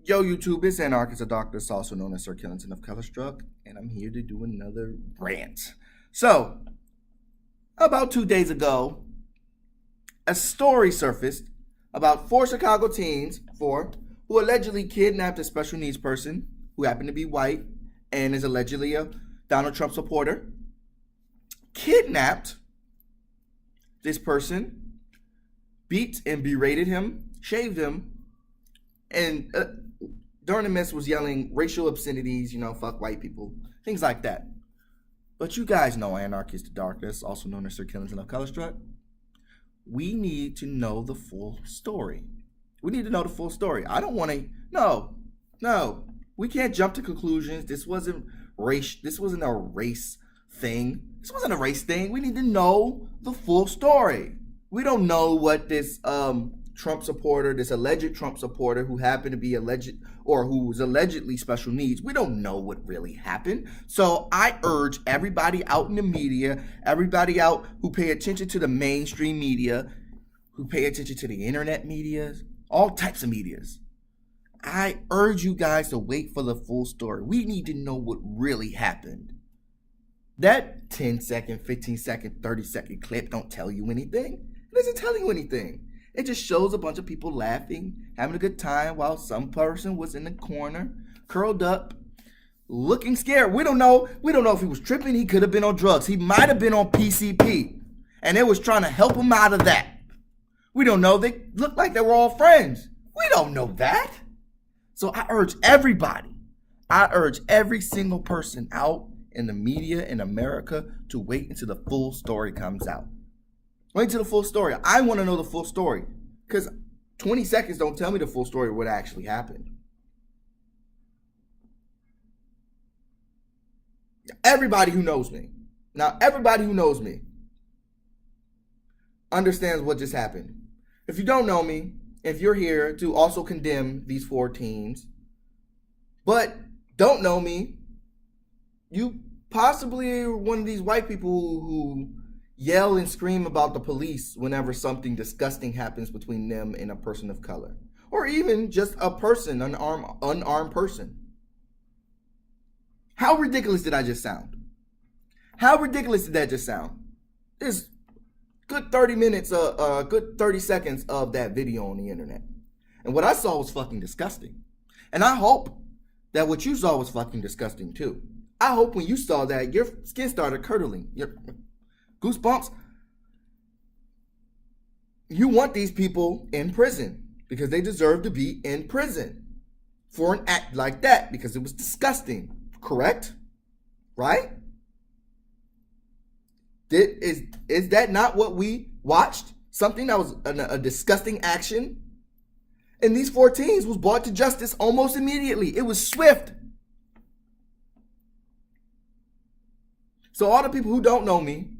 Yo, YouTube, it's Anarchist, a doctor, also known as Sir Killington of Colorstruck, and I'm here to do another rant. So, about 2 days ago, a story surfaced about four Chicago teens, who allegedly kidnapped a special needs person who happened to be white and is allegedly a Donald Trump supporter. Kidnapped this person, beat and berated him, shaved him, and during the mess was yelling racial obscenities, fuck white people, things like that. But you guys know Anarchist the Darkness, also known as Sir Killington of Colorstruck. We need to know the full story. We need to know the full story. I don't want to, no. We can't jump to conclusions. This wasn't a race thing. This wasn't a race thing. We need to know the full story. We don't know what this Trump supporter, this alleged Trump supporter who happened to be who was allegedly special needs, we don't know what really happened. So I urge everybody out in the media, everybody out who pay attention to the mainstream media, who pay attention to the internet medias, all types of medias, I urge you guys to wait for the full story. We need to know what really happened. That 10-second, 15-second, 30-second clip don't tell you anything. It doesn't tell you anything. It just shows a bunch of people laughing, having a good time while some person was in the corner, curled up, looking scared. We don't know if he was tripping. He could have been on drugs. He might have been on PCP. And they was trying to help him out of that. We don't know. They looked like they were all friends. We don't know that. So I urge every single person out in the media in America to wait until the full story comes out. Wait until the full story. I want to know the full story because 20 seconds don't tell me the full story of what actually happened. Everybody who knows me understands what just happened. If you don't know me, if you're here to also condemn these four teens, but don't know me, you possibly are one of these white people who yell and scream about the police whenever something disgusting happens between them and a person of color. Or even just a person, an unarmed person. How ridiculous did I just sound? How ridiculous did that just sound? There's good 30 seconds of that video on the internet. And what I saw was fucking disgusting. And I hope that what you saw was fucking disgusting too. I hope when you saw that, your skin started curdling. Your goosebumps. You want these people in prison because they deserve to be in prison for an act like that because it was disgusting. Correct? Right? Is that not what we watched? Something that was a disgusting action? And these four teens was brought to justice almost immediately. It was swift. So all the people who don't know me,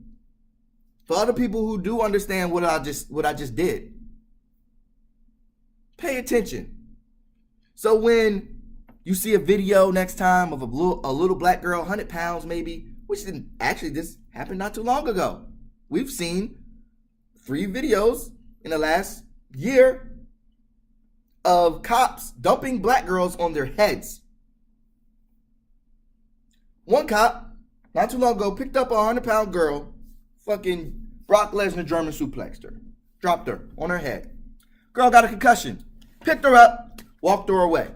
for other people who do understand what I just did, pay attention. So when you see a video next time of a little black girl, 100 pounds maybe, which didn't actually, this happened not too long ago. We've seen 3 videos in the last year of cops dumping black girls on their heads. One cop, not too long ago, picked up a 100-pound girl, fucking Brock Lesnar German suplexed her, dropped her on her head. Girl got a concussion, picked her up, walked her away.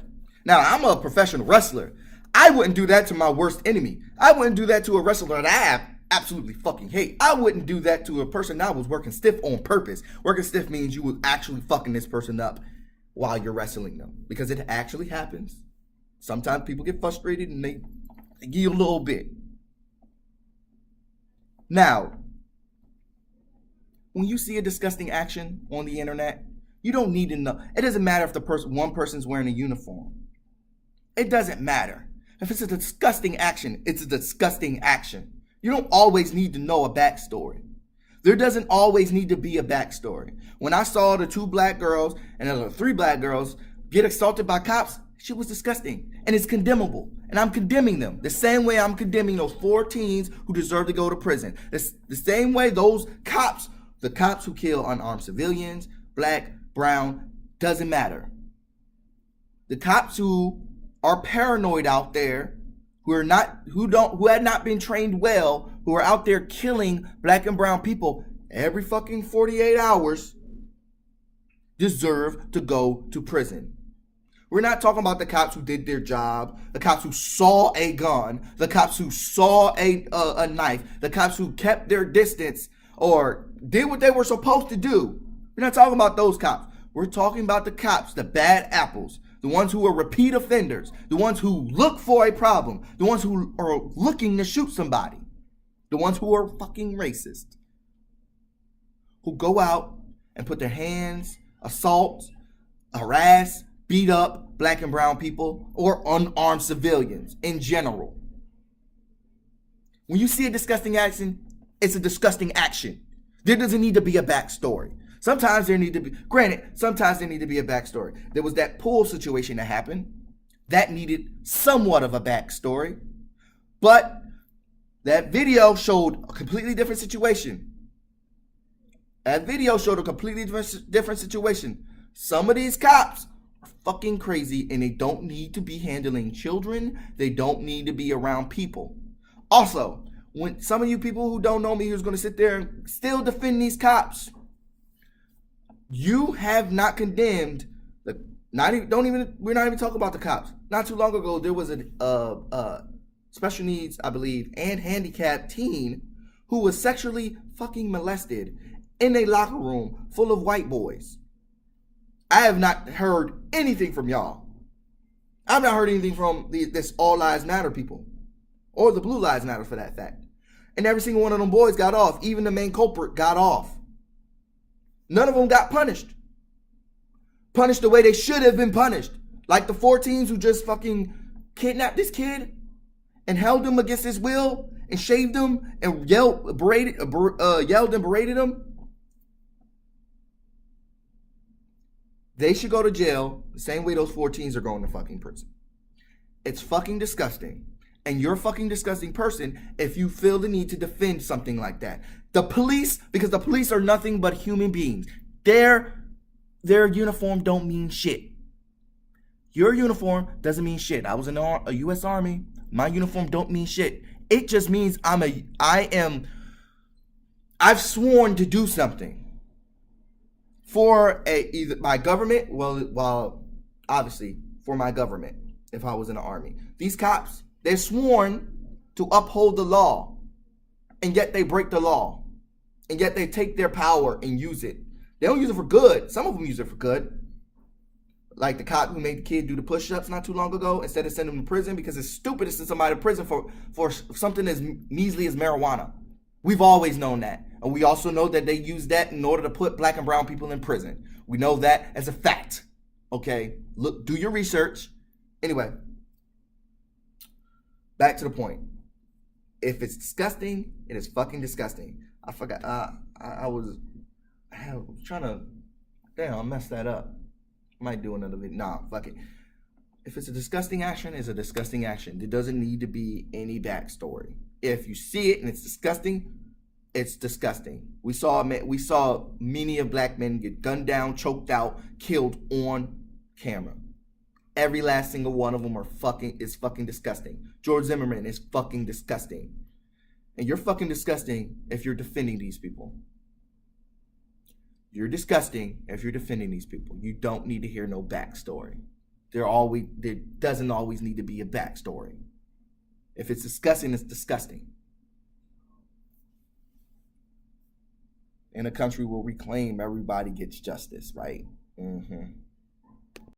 Now, I'm a professional wrestler. I wouldn't do that to my worst enemy. I wouldn't do that to a wrestler that I absolutely fucking hate. I wouldn't do that to a person that was working stiff on purpose. Working stiff means you was actually fucking this person up while you're wrestling them. Because it actually happens. Sometimes people get frustrated and they give you a little bit. Now, when you see a disgusting action on the internet, you don't need to know. It doesn't matter if one person's wearing a uniform. It doesn't matter. If it's a disgusting action, it's a disgusting action. You don't always need to know a backstory. There doesn't always need to be a backstory. When I saw the 2 black girls and the 3 black girls get assaulted by cops, shit was disgusting. And it's condemnable. And I'm condemning them. The same way I'm condemning those 4 teens who deserve to go to prison. It's the same way those cops, the cops who kill unarmed civilians, black, brown, doesn't matter. The cops who are paranoid out there, who had not been trained well, who are out there killing black and brown people every fucking 48 hours, deserve to go to prison. We're not talking about the cops who did their job, the cops who saw a gun, the cops who saw a knife, the cops who kept their distance or did what they were supposed to do. We're not talking about those cops. We're talking about the cops, the bad apples, the ones who are repeat offenders, the ones who look for a problem, the ones who are looking to shoot somebody, the ones who are fucking racist, who go out and put their hands, assault, harass, beat up black and brown people or unarmed civilians in general. When you see a disgusting action, it's a disgusting action. There doesn't need to be a backstory. Sometimes there need to be a backstory. There was that pool situation that happened that needed somewhat of a backstory, but that video showed a completely different situation. Some of these cops are fucking crazy and they don't need to be handling children. They don't need to be around people. Also, when some of you people who don't know me who's going to sit there and still defend these cops, you have not condemned we're not even talking about the cops. Not too long ago, there was a special needs, I believe, and handicapped teen who was sexually fucking molested in a locker room full of white boys. I have not heard anything from y'all. I've not heard anything from this All Lives Matter people, or the Blue Lives Matter for that fact. And every single one of them boys got off. Even the main culprit got off. None of them got punished. Punished the way they should have been punished. Like the 14s who just fucking kidnapped this kid and held him against his will and shaved him and yelled and berated him. They should go to jail the same way those 14s are going to fucking prison. It's fucking disgusting. And you're a fucking disgusting person if you feel the need to defend something like that. The police, because the police are nothing but human beings. Their uniform don't mean shit. Your uniform doesn't mean shit. I was in a U.S. Army. My uniform don't mean shit. It just means I've sworn to do something for either my government, well, obviously for my government if I was in the Army. These cops, they're sworn to uphold the law, and yet they break the law, and yet they take their power and use it. They don't use it for good. Some of them use it for good. Like the cop who made the kid do the push-ups not too long ago instead of sending him to prison because it's stupid to send somebody to prison for something as measly as marijuana. We've always known that. And we also know that they use that in order to put black and brown people in prison. We know that as a fact. Okay? Look, do your research. Anyway, back to the point. If it's disgusting, it is fucking disgusting. I forgot. I was trying to. Damn, I messed that up. Might do another video. Nah, fuck it. If it's a disgusting action, it's a disgusting action. There doesn't need to be any backstory. If you see it and it's disgusting, it's disgusting. We saw many of black men get gunned down, choked out, killed on camera. Every last single one of them is fucking disgusting. George Zimmerman is fucking disgusting. And you're fucking disgusting if you're defending these people. You're disgusting if you're defending these people. You don't need to hear no backstory. There doesn't always need to be a backstory. If it's disgusting, it's disgusting. In a country where we claim everybody gets justice, right? Mm-hmm.